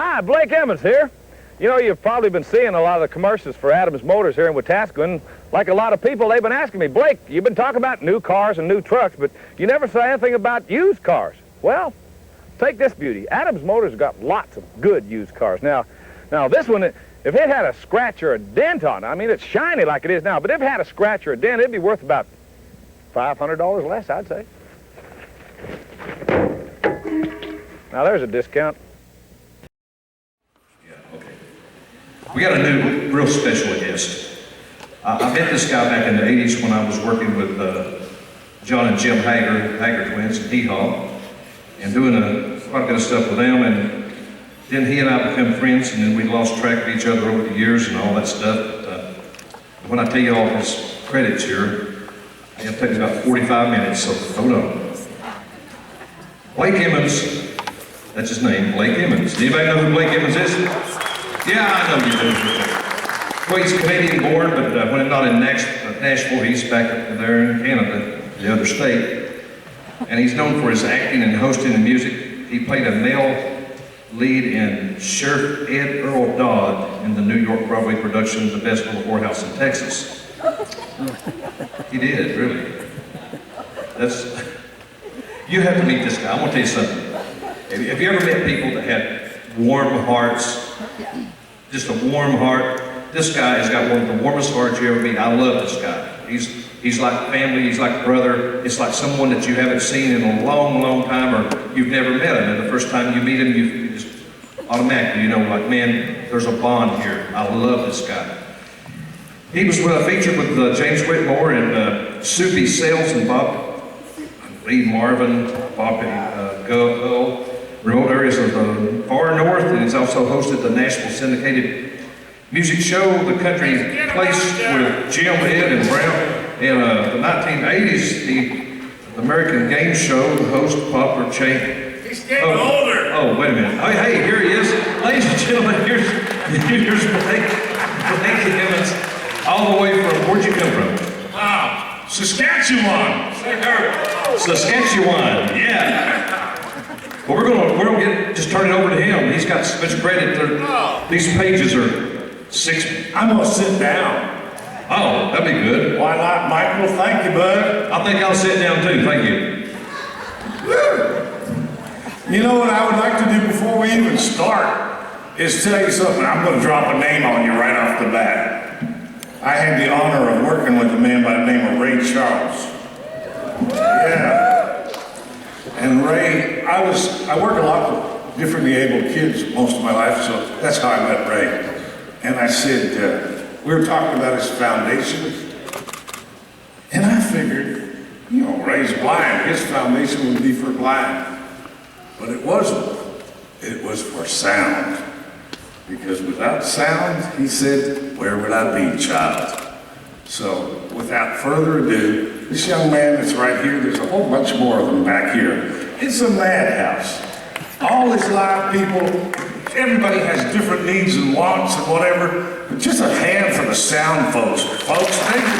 Hi, Blake Emmons here. You know, you've probably been seeing a lot of the commercials for Adams Motors here in Wetaskiwin. Like a lot of people, they've been asking me, Blake, you've been talking about new cars and new trucks, but you never say anything about used cars. Well, take this beauty. Adams Motors got lots of good used cars. Now this one, if it had a scratch or a dent on it, I mean, it's shiny like it is now, but if it had a scratch or a dent, it'd be worth about $500 less, I'd say. Now, there's a discount. We got a new, real special guest. I met this guy back in the 80s when I was working with John and Jim Hager twins at Hee-Haw, and doing quite a bit of stuff with them, and then he and I became friends, and then we lost track of each other over the years and all that stuff. But, when I tell you all his credits here, it'll take me about 45 minutes, so hold on. Blake Emmons, that's his name, Blake Emmons. Does anybody know who Blake Emmons is? Yeah, I know you do. Well, he's Canadian born, but when not in Nashville, he's back up there in Canada, the other state. And he's known for his acting and hosting and music. He played a male lead in Sheriff Ed Earl Dodd in the New York Broadway production, The Best Little Whorehouse in Texas. He did, really. You have to meet this guy. I want to tell you something. Have you ever met people that had warm hearts? Just a warm heart. This guy has got one of the warmest hearts you ever meet. I love this guy. He's like family, he's like brother. It's like someone that you haven't seen in a long, long time, or you've never met him. And the first time you meet him, you just automatically, you know, like, man, there's a bond here. I love this guy. He was featured with James Whitmore and Soupy Sales and Bob Lee Marvin, Bob Gull, remote areas of the far north, and he's also hosted the Nashville syndicated music show, The Country Place, with Jim, Ed, and Brown. In the 1980s, the American Game Show, the host, popular chain. He's getting older. Oh, wait a minute. Oh, hey, here he is. Ladies and gentlemen, here's Blake Emmons, all the way from, where'd you come from? Wow, Saskatchewan. Saskatchewan, yeah. Well, we're gonna just turn it over to him. He's got so much credit. These pages are 6. I'm gonna sit down. Oh, that'd be good. Why not, Michael? Thank you, bud. I think I'll sit down too. Thank you. You know what I would like to do before we even start is tell you something. I'm gonna drop a name on you right off the bat. I had the honor of working with a man by the name of Ray Charles. Yeah. And Ray, I work a lot with differently abled kids most of my life, so that's how I met Ray. And I said, we were talking about his foundation, and I figured, you know, Ray's blind, his foundation would be for blind. But it wasn't. It was for sound. Because without sound, he said, where would I be, child? So, without further ado, this young man that's right here, there's a whole bunch more of them back here. It's a madhouse. All these live people, everybody has different needs and wants and whatever, but just a hand for the sound folks. Folks, thank you.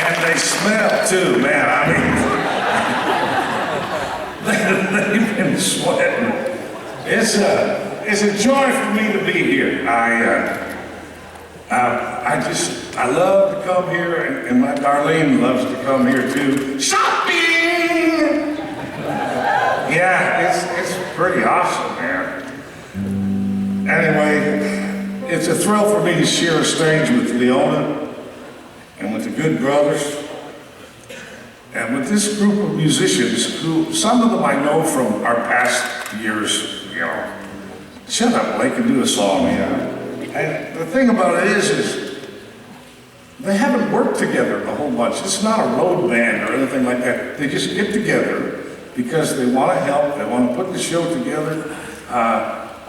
And they smell too, man. I mean, they've been sweating. It's a joy for me to be here. I love to come here, and my Darlene loves to come here too. Shopping! Yeah, it's pretty awesome, man. Anyway, it's a thrill for me to share a stage with Leona and with the Good Brothers and with this group of musicians who, some of them I know from our past years, you know. Shut up, Blake, and do a song, yeah. And the thing about it is they haven't worked together a whole bunch. It's not a road band or anything like that. They just get together because they want to help, they want to put the show together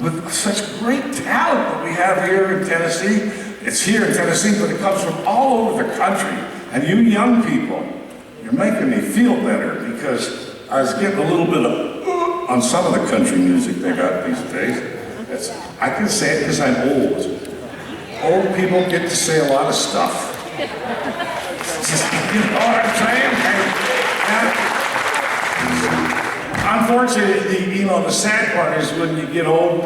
with such great talent that we have here in Tennessee. It's here in Tennessee, but it comes from all over the country. And you young people, you're making me feel better because I was getting a little bit of on some of the country music they got these days. I can say it because I'm old. Old people get to say a lot of stuff. You know what I'm saying? unfortunately, the sad part is when you get old,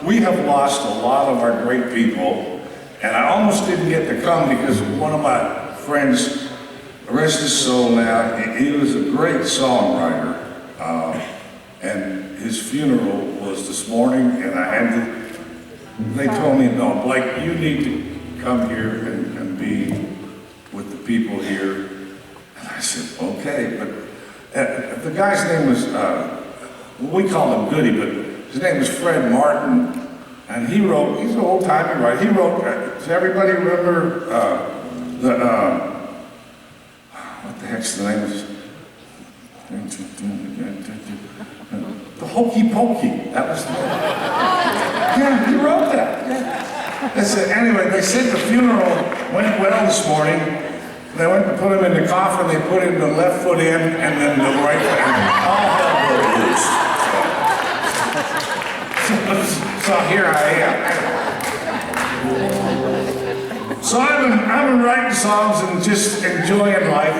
we have lost a lot of our great people, and I almost didn't get to come because one of my friends, rest his soul now, he was a great songwriter, and his funeral was this morning, and they told me, no, Blake, you need to come here and be with the people here. And I said, okay, but the guy's name was, we call him Goody, but his name was Fred Martin, and he's an old-timey writer. He wrote, does everybody remember what the heck's the name of this? The Hokey Pokey, that was the name. Yeah, he wrote that. Yeah. Anyway, they said the funeral went well this morning. They went to put him in the coffin, they put him the left foot in, and then the right foot in. All hell broke loose. So here I am. So I've been writing songs and just enjoying life.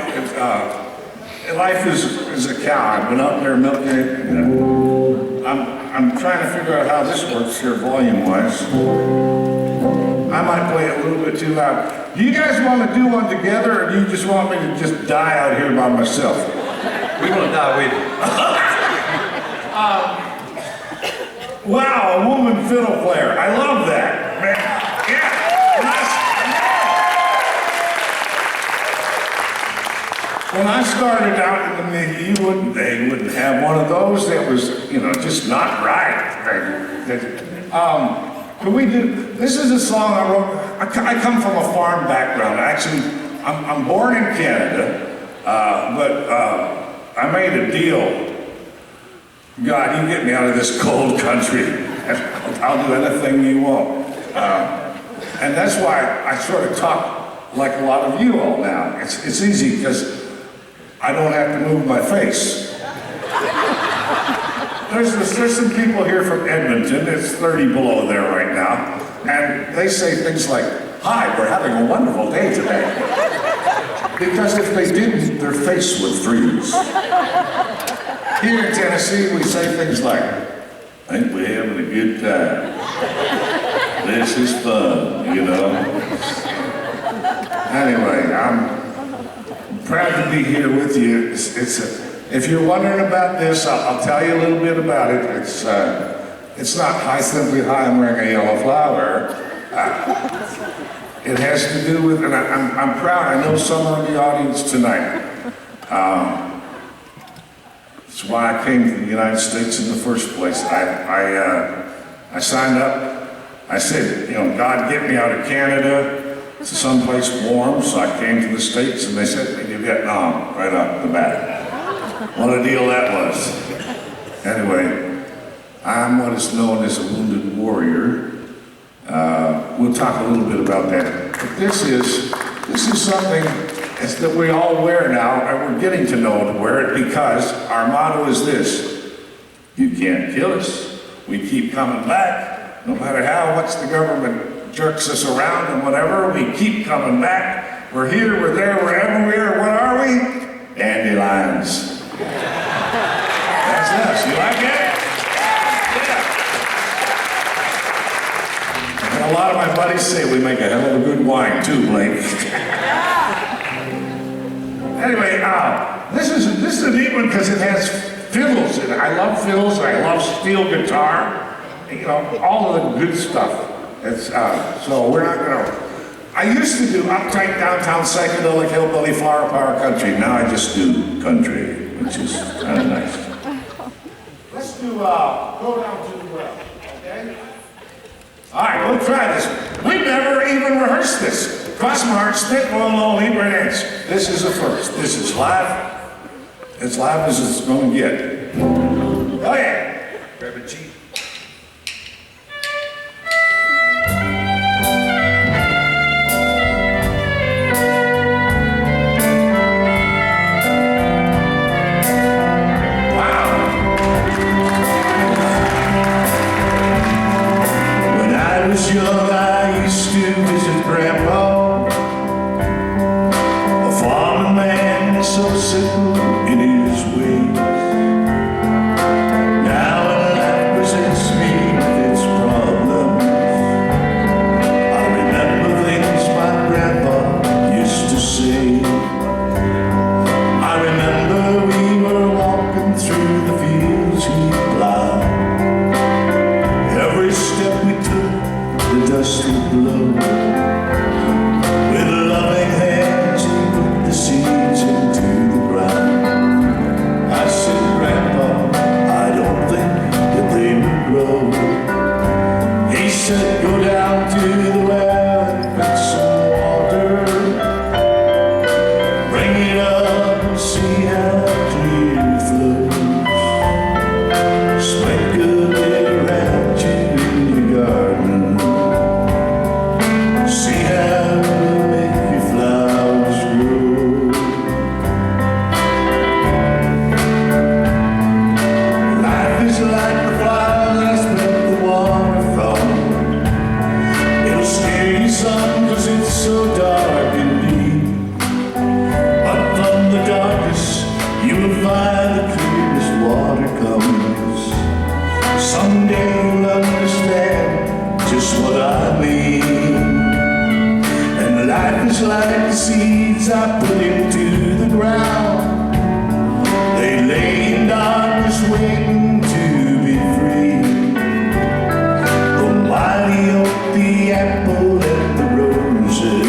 Life is a cow. I've been up there milking it. And, I'm trying to figure out how this works here volume-wise. I might play it a little bit too loud. Do you guys want to do one together, or do you just want me to just die out here by myself? We want to die with you. Wow, a woman fiddle player. I love that, man. Yeah. When I started out in the they wouldn't have one of those. That was, just not right. Can we do? This is a song I wrote. I come from a farm background. Actually, I'm born in Canada, but I made a deal. God, you get me out of this cold country. I'll do anything you want. And that's why I sort of talk like a lot of you all now. It's easy because I don't have to move my face. There's some people here from Edmonton. It's 30 below there right now. And they say things like, hi, we're having a wonderful day today. Because if they didn't, their face would freeze. Here in Tennessee, we say things like, I think we're having a good time. This is fun, Anyway, I'm proud to be here with you. If you're wondering about this, I'll tell you a little bit about it. It's not hi, simply hi, I'm wearing a yellow flower. It has to do with, and I'm proud, I know some are in the audience tonight. That's why I came to the United States in the first place. I signed up. I said, God, get me out of Canada to someplace warm. So I came to the States, and they sent me to Vietnam right off the bat. What a deal that was. Anyway, I'm what is known as a wounded warrior. We'll talk a little bit about that. But this is something that we all wear now, and we're getting to know to wear it because our motto is this: you can't kill us. We keep coming back, no matter how much the government jerks us around and whatever. We keep coming back. We're here, we're there, we're everywhere. What are we? Dandelions. That's us. You like it? Yeah. And a lot of my buddies say we make a hell of a good wine too, Blake. Anyway, this is a neat one because it has fiddles in it. I love fiddles. I love steel guitar. All of the good stuff. So we're not gonna. I used to do uptight downtown psychedelic hillbilly flower power country. Now I just do country, which is kind of nice. Let's do go down to the well, okay? All right, we'll try this. We've never even rehearsed this. Cross my heart, spit, low, low, Libra dance. This is a first. This is live. It's live as it's going to get. Oh yeah. Grab a G. Young, I used to visit Grandpa, a farming man so simple in his ways. seeds I put into the ground. They lay in darkness waiting to be free. The mighty oak, the apple, and the roses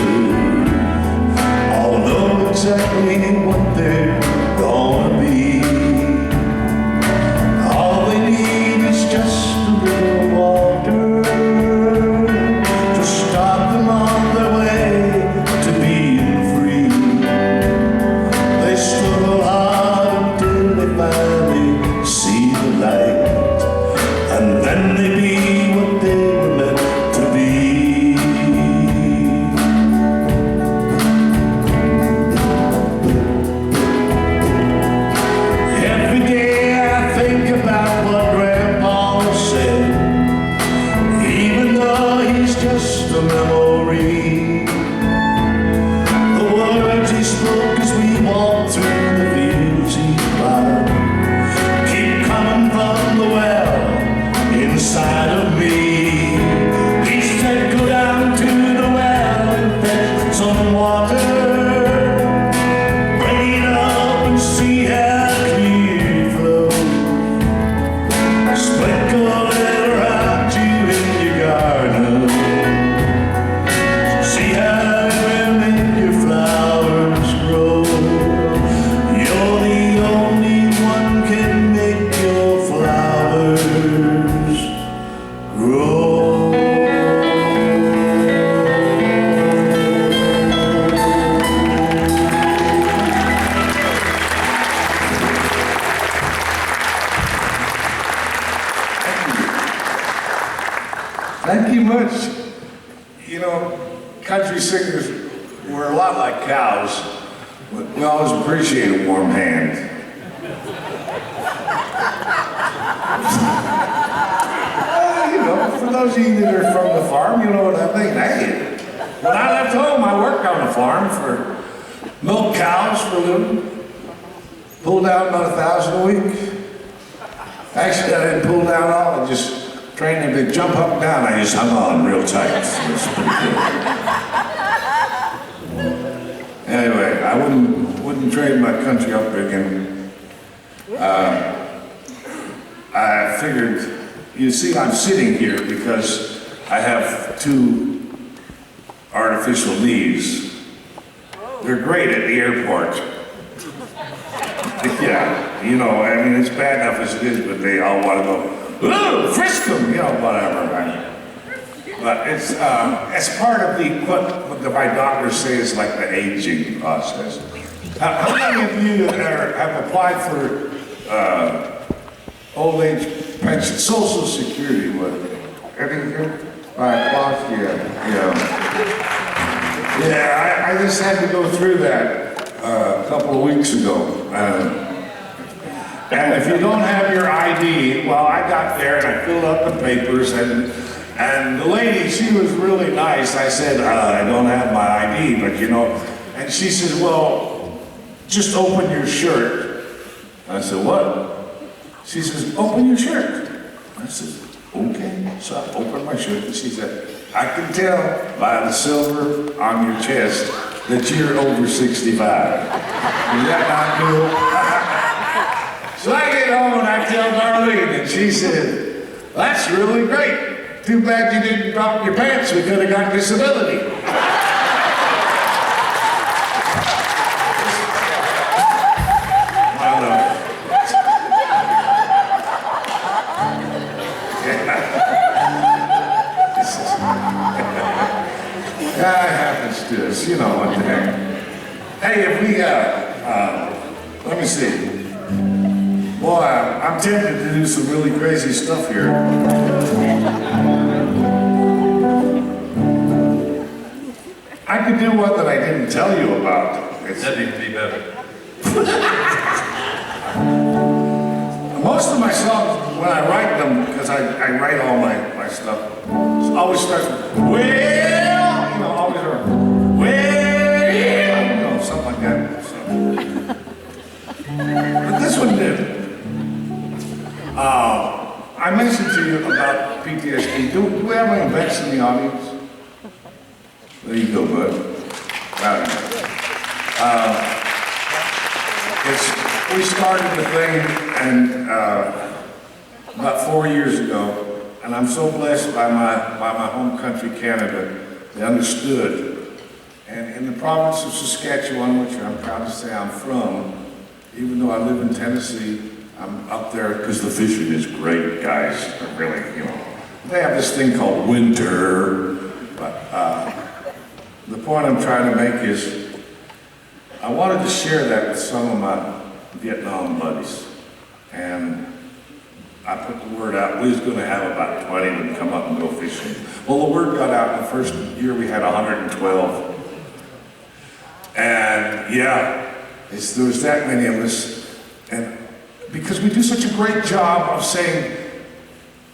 all know exactly what they're gonna be. All they need is just a little water to start them on their way to being free. They struggle hard until they finally see the light, and then they be what they were meant to be. Every day I think about what Grandpa said, even though he's just a memory. The words he spoke as we walked through the fields he plowed keep coming from the well inside of me. He said, go down to the well and fetch some water. Bring it up and see how clear it flows. Sprinkle it around you in your garden. See how it will make your flowers grow. You're the only one can make your flowers grow. Thank you much. You know, country singers were a lot like cows, but we always appreciate a warm hand. You know, for those of you that are from the farm, you know what I mean. Hey, when I left home, I worked on a farm for milk cows for a living. Pulled out about 1,000 a week. Actually, I didn't pull down all, I just trained them to jump up and down. I just hung on real tight. It was pretty good. Anyway, I wouldn't trade my country upbringing. I figured, you see, I'm sitting here because I have 2 artificial knees. They're great at the airport. Yeah, you know, I mean, it's bad enough as it is, but they all want to go, ooh, frisk them, you know, whatever, right? But it's part of what my doctors say is like the aging process. How many of you have applied for old age pension, Social Security? What? Any here? Yeah, I just had to go through that a couple of weeks ago. And if you don't have your ID, well, I got there and I filled out the papers, and the lady, she was really nice. I said, I don't have my ID, but you know, and she says, well, just open your shirt. I said, what? She says, open your shirt. I said, okay. So I opened my shirt and she said, I can tell by the silver on your chest that you're over 65. Is that not cool? So I get home and I tell Darlene, and she said, that's really great. Too bad you didn't drop your pants. We could have got disability. That happens to us, you know what the heck. Hey, if we let me see. Boy, I'm tempted to do some really crazy stuff here. I could do one that I didn't tell you about. That'd be better. Most of my songs, when I write them, because I write all my stuff, it always starts with, well, you know, always around, well, you know, something like that. So. But this one did. I mentioned to you about PTSD. Do we have any vets in the audience? There you go, bud. We started the thing and about 4 years ago, and I'm so blessed by my home country, Canada. They understood. And in the province of Saskatchewan, which I'm proud to say I'm from, even though I live in Tennessee, I'm up there because the fishing is great, guys. They're really, you know. They have this thing called winter, but the point I'm trying to make is I wanted to share that with some of my Vietnam buddies. And I put the word out. We was going to have about 20 of them come up and go fishing. Well, the word got out in the first year we had 112. And yeah, there was that many of us. And because we do such a great job of saying,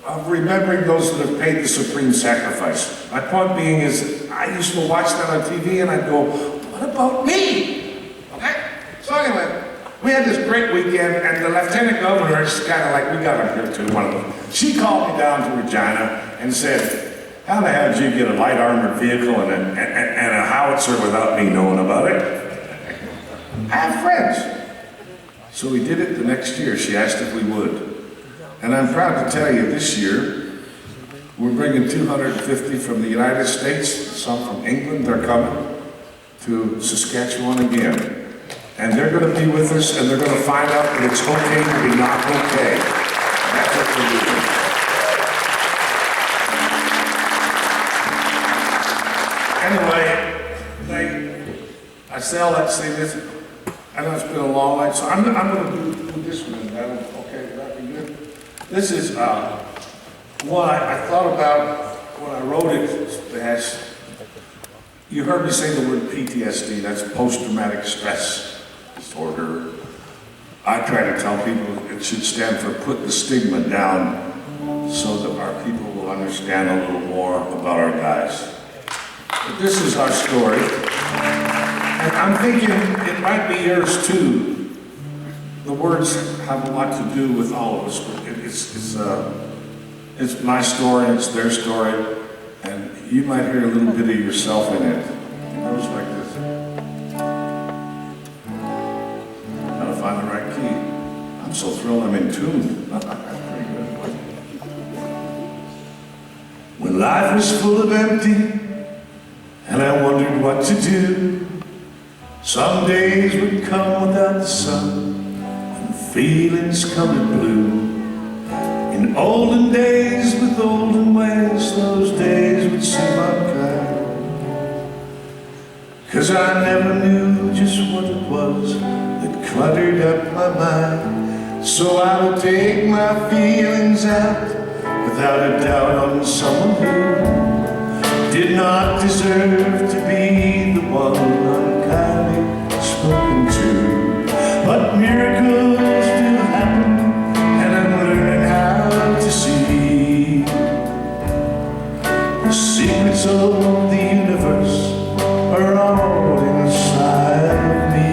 of remembering those that have paid the supreme sacrifice. My point being is, I used to watch that on TV and I'd go, what about me? Okay? So anyway, we had this great weekend and the lieutenant governor is kind of like, we got him here too, one of them. She called me down to Regina and said, how the hell did you get a light armored vehicle and a howitzer without me knowing about it? I have friends. So we did it the next year. She asked if we would. And I'm proud to tell you this year, we're bringing 250 from the United States, some from England, they're coming to Saskatchewan again. And they're going to be with us and they're going to find out that it's okay to be not okay. That's what we're doing. Anyway, I say all that to say this. I know it's been a long night, so I'm going to do this one. Okay, that'd be good. This is one I thought about when I wrote it. You heard me say the word PTSD, that's post-traumatic stress disorder. I try to tell people it should stand for put the stigma down so that our people will understand a little more about our guys. But this is our story. And I'm thinking it might be yours too. The words have a lot to do with all of us, but it's my story, it's their story, and you might hear a little bit of yourself in it. It goes like this. Gotta find the right key. I'm so thrilled I'm in tune. That's pretty good. When life was full of empty, and I wondered what to do, some days would come without the sun, and feelings colored blue. In olden days with olden ways, those days would seem unkind. 'Cause I never knew just what it was that cluttered up my mind. So I would take my feelings out without a doubt on someone who did not deserve to be the one unkindly spoken to. But miracles do happen, and I'm learning how to see the secrets of the universe are all inside of me.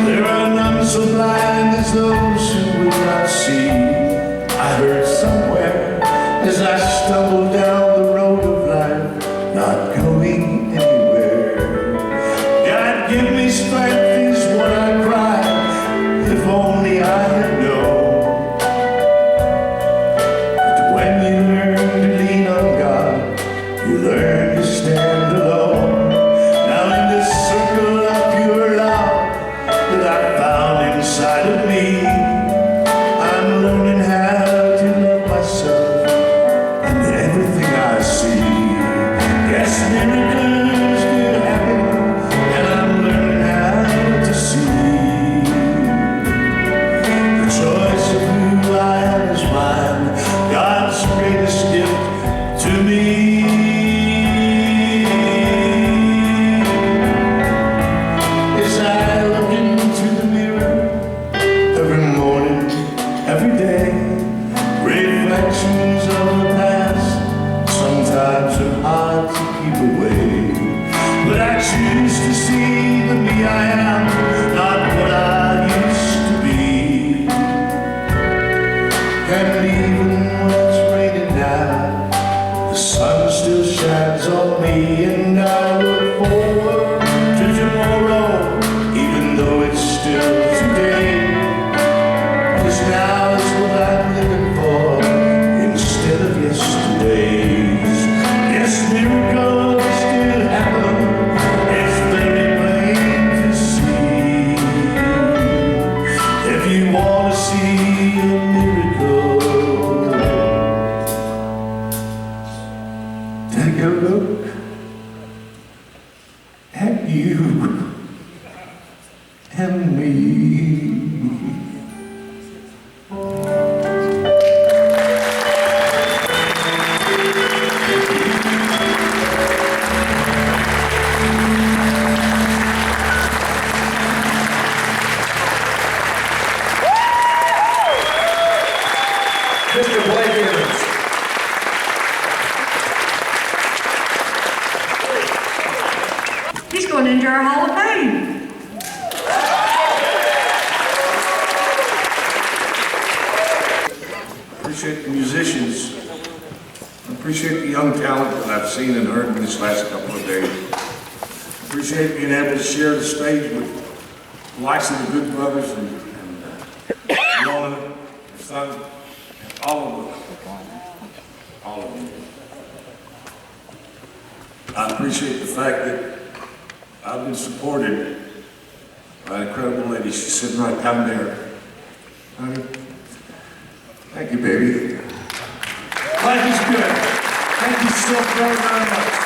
There are none so blind as those who will not see. I heard somewhere as I stumbled down the road of life, not going anywhere. God give me strength is what I cried, if only I had known. But when you learn to lean on God, you learn to stand alone. Now in this circle of pure love that I found inside of me, I'm learning how to love myself and everything I see. Yes, miracles do happen, and I'm learning how to see. The choice of who I am is mine, God's greatest gift to me. As I look into the mirror every morning, every day, reflections of the past sometimes are hard to keep away. But I choose to see the me I am, not what I used to be. And even when it's raining now, the sun still shines on me. me, and I look forward to tomorrow, even though it's still today. 'Cause now is what I'm living for instead of yesterday's. Yes, miracles still happen, it's very plain to see. If you want to see a miracle, take a look at you and me. Mr. Blake Emmons. He's going into our Hall of Fame. Appreciate the musicians. I appreciate the young talent that I've seen and heard in this last couple of days. Appreciate being able to share the stage with the likes of the Good Brothers and Lorna, her son, and all of them. All of them. I appreciate the fact that I've been supported by an incredible lady. She's sitting right down there. Honey, thank you, baby. Life is good. Thank you so very, very much.